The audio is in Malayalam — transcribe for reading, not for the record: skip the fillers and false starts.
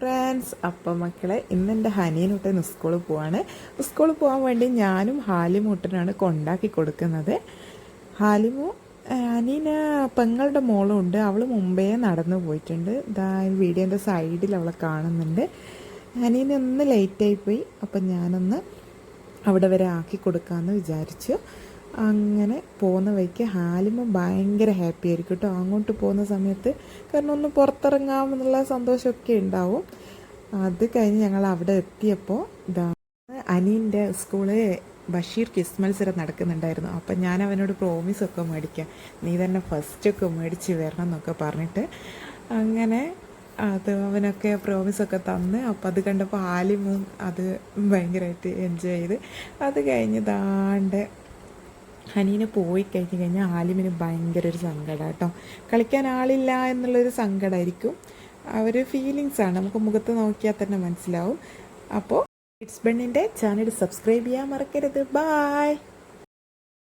ഫ്രണ്ട്സ്, അപ്പം മക്കളെ ഇന്നെൻ്റെ ഹനീനൂട്ടൻ സ്കൂളിൽ പോവാണ്. സ്കൂളിൽ പോകാൻ വേണ്ടി ഞാനും ഹാലിമൂട്ടനാണ് കൊണ്ടാക്കി കൊടുക്കുന്നത്. ഹാലിമു ഹനീന് പെങ്ങളുടെ മോളും ഉണ്ട്. അവൾ മുമ്പേ നടന്നു പോയിട്ടുണ്ട്. ഇതാ വീഡിയോൻ്റെ സൈഡിൽ അവളെ കാണുന്നുണ്ട്. ഹനീന് ഒന്ന് ലേറ്റായി പോയി. അപ്പം ഞാനൊന്ന് അവിടെ വരെ ആക്കി കൊടുക്കാമെന്ന് വിചാരിച്ചു. അങ്ങനെ പോകുന്ന വഴിക്ക് ഹാലിമ ഭയങ്കര ഹാപ്പി ആയിരിക്കും കേട്ടോ അങ്ങോട്ട് പോകുന്ന സമയത്ത്. കാരണം ഒന്ന് പുറത്തിറങ്ങാമെന്നുള്ള സന്തോഷമൊക്കെ ഉണ്ടാവും. അത് കഴിഞ്ഞ് ഞങ്ങൾ അവിടെ എത്തിയപ്പോൾ ഇതാ അനീൻ്റെ സ്കൂളിൽ ബഷീർ ക്വിസ് മത്സരം നടക്കുന്നുണ്ടായിരുന്നു. അപ്പം ഞാൻ അവനോട് പ്രോമിസൊക്കെ മേടിക്കാം, നീ തന്നെ ഫസ്റ്റൊക്കെ മേടിച്ച് വരണം എന്നൊക്കെ പറഞ്ഞിട്ട് അങ്ങനെ അത് അവനൊക്കെ പ്രോമിസൊക്കെ തന്ന്. അപ്പം അത് കണ്ടപ്പോൾ ഹാലിമും അത് ഭയങ്കരമായിട്ട് എൻജോയ് ചെയ്ത്. അത് കഴിഞ്ഞ് ദാണ്ട് ഹനീന് പോയി കഴിഞ്ഞാൽ ഹാലിമിന് ഭയങ്കര ഒരു സങ്കടം കേട്ടോ. കളിക്കാൻ ആളില്ല എന്നുള്ളൊരു സങ്കടമായിരിക്കും. ഒരു ഫീലിങ്സാണ്, നമുക്ക് മുഖത്ത് നോക്കിയാൽ തന്നെ മനസ്സിലാവും. അപ്പോൾ കിഡ്സ് ബണ്ണിൻ്റെ ചാനൽ സബ്സ്ക്രൈബ് ചെയ്യാൻ മറക്കരുത്. ബായ്.